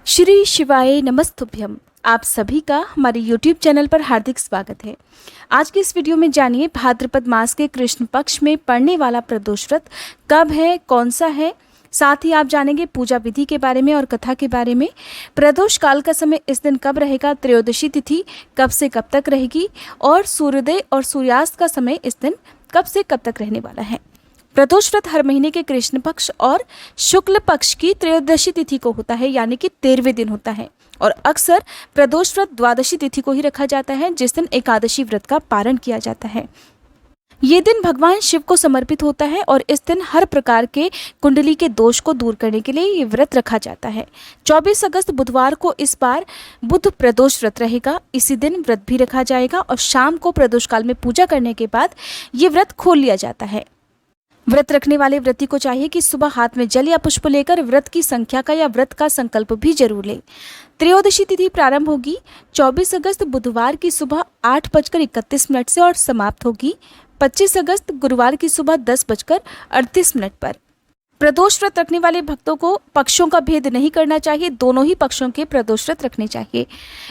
श्री शिवाय नमस्तुभ्यम। आप सभी का हमारे YouTube चैनल पर हार्दिक स्वागत है। आज की इस वीडियो में जानिए भाद्रपद मास के कृष्ण पक्ष में पड़ने वाला प्रदोष व्रत कब है, कौन सा है। साथ ही आप जानेंगे पूजा विधि के बारे में और कथा के बारे में। प्रदोष काल का समय इस दिन कब रहेगा, त्रयोदशी तिथि कब से कब तक रहेगी और सूर्योदय और सूर्यास्त का समय इस दिन कब से कब तक रहने वाला है। प्रदोष व्रत हर महीने के कृष्ण पक्ष और शुक्ल पक्ष की त्रयोदशी तिथि को होता है, यानी कि 13वें दिन होता है। और अक्सर प्रदोष व्रत द्वादशी तिथि को ही रखा जाता है, जिस दिन एकादशी व्रत का पारण किया जाता है। ये दिन भगवान शिव को समर्पित होता है और इस दिन हर प्रकार के कुंडली के दोष को दूर करने के लिए ये व्रत रखा जाता है। 24 अगस्त बुधवार को इस बार बुध प्रदोष व्रत रहेगा। इसी दिन व्रत भी रखा जाएगा और शाम को प्रदोष काल में पूजा करने के बाद ये व्रत खोल लिया जाता है। व्रत रखने वाले व्रती को चाहिए कि सुबह हाथ में जल या पुष्प लेकर व्रत की संख्या का या व्रत का संकल्प भी जरूर ले। त्रयोदशी तिथि प्रारंभ होगी 24 अगस्त बुधवार की सुबह 8:31 से और समाप्त होगी 25 अगस्त गुरुवार की सुबह 10:38 पर। प्रदोष व्रत रखने वाले भक्तों को पक्षों का भेद नहीं करना चाहिए, दोनों ही पक्षों के प्रदोष व्रत रखने चाहिए।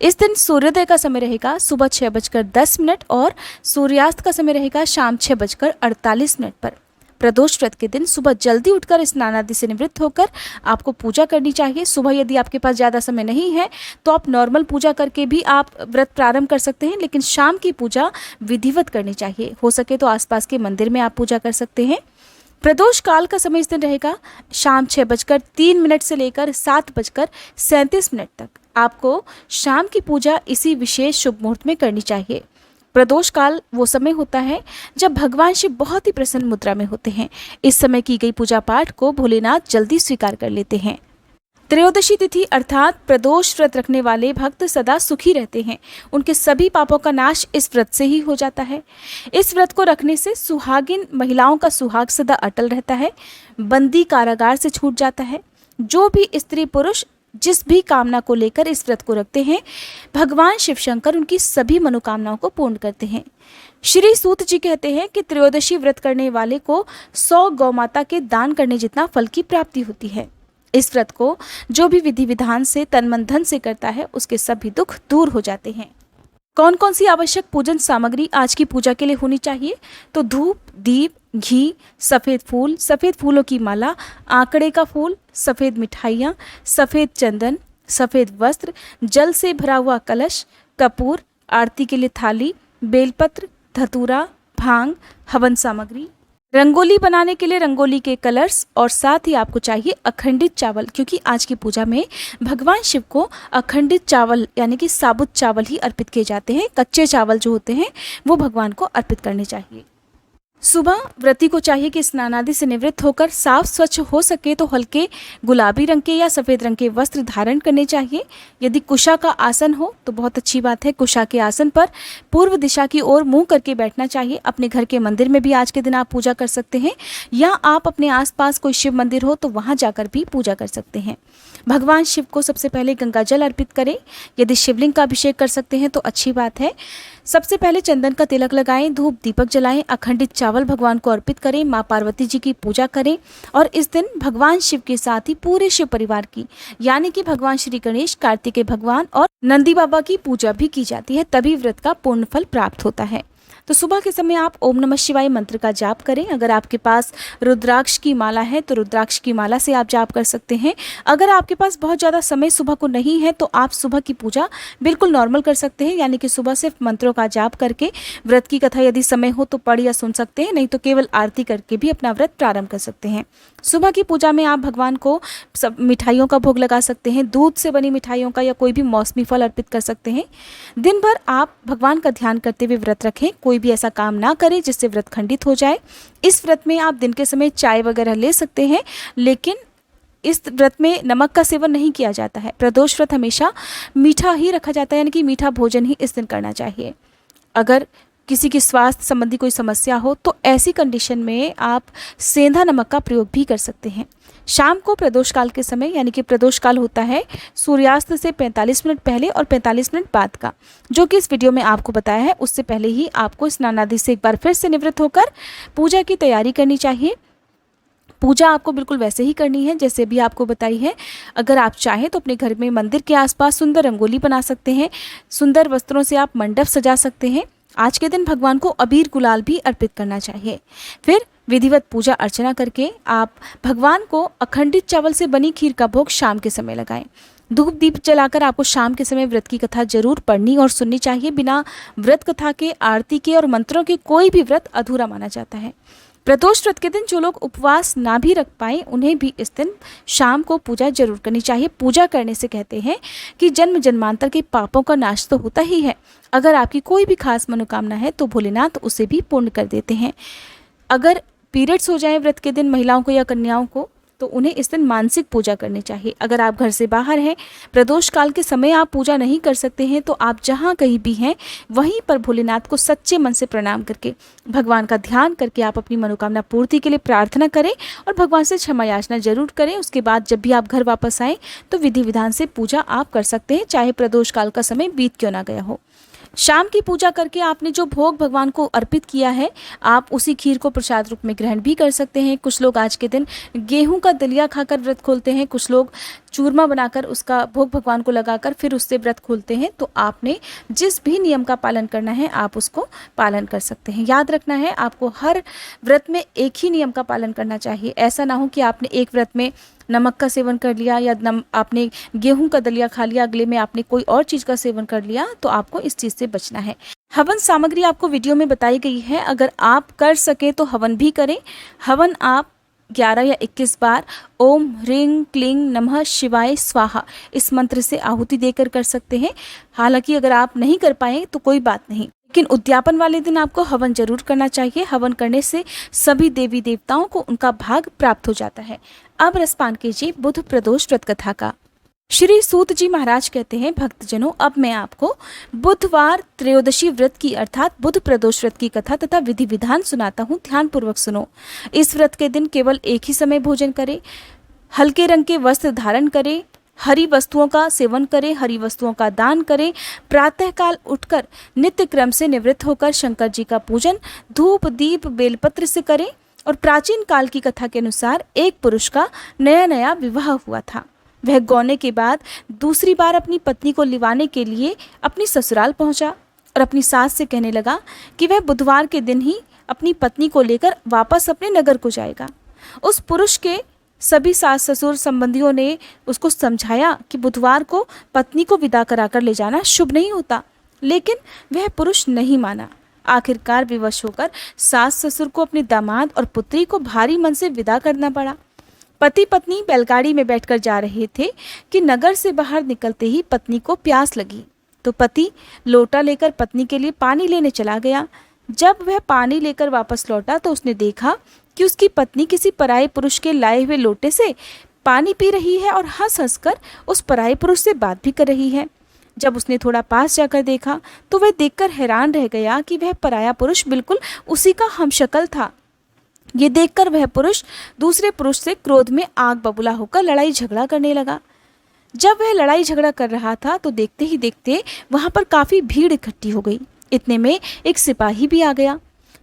इस दिन सूर्योदय का समय रहेगा सुबह 6:10 और सूर्यास्त का समय रहेगा शाम 6:48 पर। प्रदोष व्रत के दिन सुबह जल्दी उठकर स्नान आदि से निवृत्त होकर आपको पूजा करनी चाहिए। सुबह यदि आपके पास ज़्यादा समय नहीं है तो आप नॉर्मल पूजा करके भी आप व्रत प्रारंभ कर सकते हैं, लेकिन शाम की पूजा विधिवत करनी चाहिए। हो सके तो आसपास के मंदिर में आप पूजा कर सकते हैं। प्रदोष काल का समय इस दिन रहेगा शाम 6:03 से लेकर 7:37 तक। आपको शाम की पूजा इसी विशेष शुभ मुहूर्त में करनी चाहिए। प्रदोष काल वो समय होता है जब भगवान शिव बहुत ही प्रसन्न मुद्रा में होते हैं। इस समय की गई पूजा पाठ को भोलेनाथ जल्दी स्वीकार कर लेते हैं। त्रयोदशी तिथि अर्थात प्रदोष व्रत रखने वाले भक्त सदा सुखी रहते हैं। उनके सभी पापों का नाश इस व्रत से ही हो जाता है। इस व्रत को रखने से सुहागिन महिलाओं का सुहाग सदा अटल रहता है, बंदी कारागार से छूट जाता है। जो भी स्त्री पुरुष जिस भी कामना को लेकर इस व्रत को रखते हैं, भगवान शिव शंकर उनकी सभी मनोकामनाओं को पूर्ण करते हैं। श्री सूत जी कहते हैं कि त्रयोदशी व्रत करने वाले को 100 गौमाता के दान करने जितना फल की प्राप्ति होती है। इस व्रत को जो भी विधि विधान से तन मन धन से करता है, उसके सभी दुख दूर हो जाते हैं। कौन कौन सी आवश्यक पूजन सामग्री आज की पूजा के लिए होनी चाहिए? तो धूप, दीप, घी, सफ़ेद फूल, सफ़ेद फूलों की माला, आंकड़े का फूल, सफ़ेद मिठाइयाँ, सफ़ेद चंदन, सफ़ेद वस्त्र, जल से भरा हुआ कलश, कपूर, आरती के लिए थाली, बेलपत्र, धतूरा, भांग, हवन सामग्री, रंगोली बनाने के लिए रंगोली के कलर्स और साथ ही आपको चाहिए अखंडित चावल, क्योंकि आज की पूजा में भगवान शिव को अखंडित चावल यानी कि साबुत चावल ही अर्पित किए जाते हैं। कच्चे चावल जो होते हैं वो भगवान को अर्पित करने चाहिए। सुबह व्रती को चाहिए कि स्नान आदि से निवृत्त होकर साफ स्वच्छ हो सके तो हल्के गुलाबी रंग के या सफ़ेद रंग के वस्त्र धारण करने चाहिए। यदि कुशा का आसन हो तो बहुत अच्छी बात है। कुशा के आसन पर पूर्व दिशा की ओर मुंह करके बैठना चाहिए। अपने घर के मंदिर में भी आज के दिन आप पूजा कर सकते हैं, या आप अपने आसपास कोई शिव मंदिर हो तो वहाँ जाकर भी पूजा कर सकते हैं। भगवान शिव को सबसे पहले गंगा जल अर्पित करें। यदि शिवलिंग का अभिषेक कर सकते हैं तो अच्छी बात है। सबसे पहले चंदन का तिलक लगाएं, धूप दीपक जलाएं, अखंडित चावल भगवान को अर्पित करें, माँ पार्वती जी की पूजा करें और इस दिन भगवान शिव के साथ ही पूरे शिव परिवार की यानी कि भगवान श्री गणेश, कार्तिकेय भगवान और नंदी बाबा की पूजा भी की जाती है, तभी व्रत का पूर्ण फल प्राप्त होता है। तो सुबह के समय आप ओम नमः शिवाय मंत्र का जाप करें। अगर आपके पास रुद्राक्ष की माला है तो रुद्राक्ष की माला से आप जाप कर सकते हैं। अगर आपके पास बहुत ज़्यादा समय सुबह को नहीं है तो आप सुबह की पूजा बिल्कुल नॉर्मल कर सकते हैं, यानी कि सुबह सिर्फ मंत्रों का जाप करके व्रत की कथा यदि समय हो तो पढ़ या सुन सकते हैं, नहीं तो केवल आरती करके भी अपना व्रत प्रारंभ कर सकते हैं। सुबह की पूजा में आप भगवान को सब मिठाइयों का भोग लगा सकते हैं, दूध से बनी मिठाइयों का या कोई भी मौसमी फल अर्पित कर सकते हैं। दिन भर आप भगवान का ध्यान करते हुए व्रत रखें। कोई भी ऐसा काम ना करें जिससे व्रत खंडित हो जाए। इस व्रत में आप दिन के समय चाय वगैरह ले सकते हैं, लेकिन इस व्रत में नमक का सेवन नहीं किया जाता है। प्रदोष व्रत हमेशा मीठा ही रखा जाता है, यानी कि मीठा भोजन ही इस दिन करना चाहिए। अगर किसी की स्वास्थ्य संबंधी कोई समस्या हो तो ऐसी कंडीशन में आप सेंधा नमक का प्रयोग भी कर सकते हैं। शाम को प्रदोष काल के समय यानी कि प्रदोष काल होता है सूर्यास्त से 45 मिनट पहले और 45 मिनट बाद का, जो कि इस वीडियो में आपको बताया है। उससे पहले ही आपको स्नान आदि से एक बार फिर से निवृत्त होकर पूजा की तैयारी करनी चाहिए। पूजा आपको बिल्कुल वैसे ही करनी है जैसे भी आपको बताई है। अगर आप चाहें तो अपने घर में मंदिर के आसपास सुंदर रंगोली बना सकते हैं, सुंदर वस्त्रों से आप मंडप सजा सकते हैं। आज के दिन भगवान को अबीर गुलाल भी अर्पित करना चाहिए। फिर विधिवत पूजा अर्चना करके आप भगवान को अखंडित चावल से बनी खीर का भोग शाम के समय लगाएं। धूप दीप जलाकर आपको शाम के समय व्रत की कथा जरूर पढ़नी और सुननी चाहिए। बिना व्रत कथा के, आरती के और मंत्रों के कोई भी व्रत अधूरा माना जाता है। प्रदोष व्रत के दिन जो लोग उपवास ना भी रख पाए उन्हें भी इस दिन शाम को पूजा जरूर करनी चाहिए। पूजा करने से कहते हैं कि जन्म जन्मांतर के पापों का नाश तो होता ही है। अगर आपकी कोई भी खास मनोकामना है तो भोलेनाथ उसे भी पूर्ण कर देते हैं। अगर पीरियड्स हो जाए व्रत के दिन महिलाओं को या कन्याओं को तो उन्हें इस दिन मानसिक पूजा करनी चाहिए। अगर आप घर से बाहर हैं, प्रदोष काल के समय आप पूजा नहीं कर सकते हैं तो आप जहाँ कहीं भी हैं वहीं पर भोलेनाथ को सच्चे मन से प्रणाम करके, भगवान का ध्यान करके आप अपनी मनोकामना पूर्ति के लिए प्रार्थना करें और भगवान से क्षमा याचना जरूर करें। उसके बाद जब भी आप घर वापस आएँ तो विधि विधान से पूजा आप कर सकते हैं, चाहे प्रदोष काल का समय बीत क्यों ना गया हो। शाम की पूजा करके आपने जो भोग भगवान को अर्पित किया है, आप उसी खीर को प्रसाद रूप में ग्रहण भी कर सकते हैं। कुछ लोग आज के दिन गेहूं का दलिया खाकर व्रत खोलते हैं, कुछ लोग चूरमा बनाकर उसका भोग भगवान को लगाकर फिर उससे व्रत खोलते हैं। तो आपने जिस भी नियम का पालन करना है आप उसको पालन कर सकते हैं। याद रखना है आपको हर व्रत में एक ही नियम का पालन करना चाहिए। ऐसा ना हो कि आपने एक व्रत में नमक का सेवन कर लिया या आपने गेहूं का दलिया खा लिया, अगले में आपने कोई और चीज़ का सेवन कर लिया, तो आपको इस चीज़ से बचना है। हवन सामग्री आपको वीडियो में बताई गई है, अगर आप कर सकें तो हवन भी करें। हवन आप 11 या 21 बार ओम ह्रीं क्लीं नमः शिवाय स्वाहा इस मंत्र से आहुति देकर कर सकते हैं। हालांकि अगर आप नहीं कर पाए तो कोई बात नहीं, लेकिन उद्यापन वाले दिन आपको हवन जरूर करना चाहिए। हवन करने से सभी देवी देवताओं को उनका भाग प्राप्त हो जाता है। अब रसपान कीजिए बुध प्रदोष व्रत कथा का। श्री सूत जी महाराज कहते हैं, भक्तजनों, अब मैं आपको बुधवार त्रयोदशी व्रत की अर्थात बुध प्रदोष व्रत की कथा तथा विधि विधान सुनाता हूँ, ध्यान पूर्वक सुनो। इस व्रत के दिन केवल एक ही समय भोजन करें, हल्के रंग के वस्त्र धारण करें, हरी वस्तुओं का सेवन करें, हरी वस्तुओं का दान करें, प्रातःकाल उठकर नित्य क्रम से निवृत्त होकर शंकर जी का पूजन धूप दीप बेलपत्र से करें। और प्राचीन काल की कथा के अनुसार एक पुरुष का नया नया विवाह हुआ था। वह गौने के बाद दूसरी बार अपनी पत्नी को लिवाने के लिए अपनी ससुराल पहुंचा और अपनी सास से कहने लगा कि वह बुधवार के दिन ही अपनी पत्नी को लेकर वापस अपने नगर को जाएगा। उस पुरुष के सभी सास ससुर संबंधियों ने उसको समझाया कि बुधवार को पत्नी को विदा कराकर ले जाना शुभ नहीं होता, लेकिन वह पुरुष नहीं माना। आखिरकार विवश होकर सास ससुर को अपने दामाद और पुत्री को भारी मन से विदा करना पड़ा। पति पत्नी बैलगाड़ी में बैठकर जा रहे थे कि नगर से बाहर निकलते ही पत्नी को प्यास लगी, तो पति लोटा लेकर पत्नी के लिए पानी लेने चला गया। जब वह पानी लेकर वापस लौटा तो उसने देखा कि उसकी पत्नी किसी पराये पुरुष के लाए हुए लोटे से पानी पी रही है और हंस हंस कर उस पराये पुरुष से बात भी कर रही है। जब उसने थोड़ा पास जाकर देखा तो वह देखकर हैरान रह गया कि वह पराया पुरुष बिल्कुल उसी का हमशक्ल था। ये देखकर वह पुरुष दूसरे पुरुष से क्रोध में आग बबूला होकर लड़ाई झगड़ा करने लगा। जब वह लड़ाई झगड़ा कर रहा था तो देखते ही देखते वहां पर काफी भीड़ इकट्ठी हो गई। इतने में एक सिपाही भी आ गया।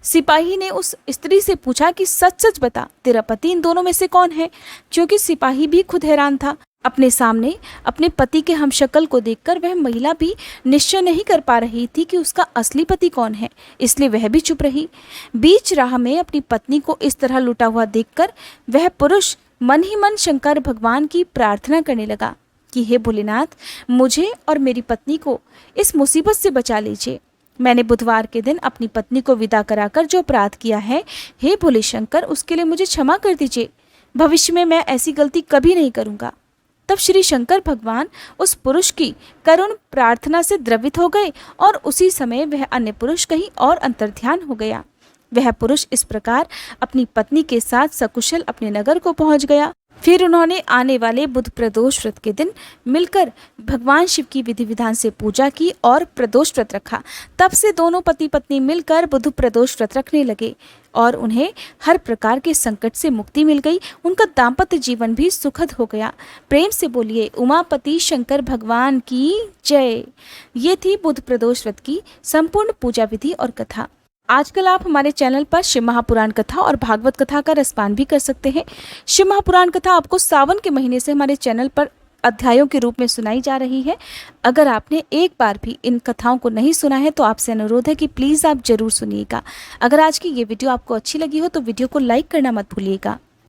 सिपाही ने उस स्त्री से पूछा कि सच सच बता, तेरा पति इन दोनों में से कौन है? क्योंकि सिपाही भी खुद हैरान था। अपने सामने अपने पति के हमशक्ल को देखकर वह महिला भी निश्चय नहीं कर पा रही थी कि उसका असली पति कौन है, इसलिए वह भी चुप रही। बीच राह में अपनी पत्नी को इस तरह लुटा हुआ देखकर वह पुरुष मन ही मन शंकर भगवान की प्रार्थना करने लगा कि हे भोलेनाथ, मुझे और मेरी पत्नी को इस मुसीबत से बचा लीजिए। मैंने बुधवार के दिन अपनी पत्नी को विदा कराकर जो अपराध किया है, हे भोले शंकर, उसके लिए मुझे क्षमा कर दीजिए। भविष्य में मैं ऐसी गलती कभी नहीं करूँगा। तब श्री शंकर भगवान उस पुरुष की करुण प्रार्थना से द्रवित हो गए और उसी समय वह अन्य पुरुष कहीं और अंतर्ध्यान हो गया। वह पुरुष इस प्रकार अपनी पत्नी के साथ सकुशल अपने नगर को पहुंच गया। फिर उन्होंने आने वाले बुध प्रदोष व्रत के दिन मिलकर भगवान शिव की विधि विधान से पूजा की और प्रदोष व्रत रखा। तब से दोनों पति पत्नी मिलकर बुध प्रदोष व्रत रखने लगे और उन्हें हर प्रकार के संकट से मुक्ति मिल गई। उनका दाम्पत्य जीवन भी सुखद हो गया। प्रेम से बोलिए उमापति शंकर भगवान की जय। ये थी बुध प्रदोष व्रत की संपूर्ण पूजा विधि और कथा। आजकल आप हमारे चैनल पर शिव महापुराण कथा और भागवत कथा का रसपान भी कर सकते हैं। शिव महापुराण कथा आपको सावन के महीने से हमारे चैनल पर अध्यायों के रूप में सुनाई जा रही है। अगर आपने एक बार भी इन कथाओं को नहीं सुना है तो आपसे अनुरोध है कि प्लीज़ आप ज़रूर सुनिएगा। अगर आज की ये वीडियो आपको अच्छी लगी हो तो वीडियो को लाइक करना मत भूलिएगा।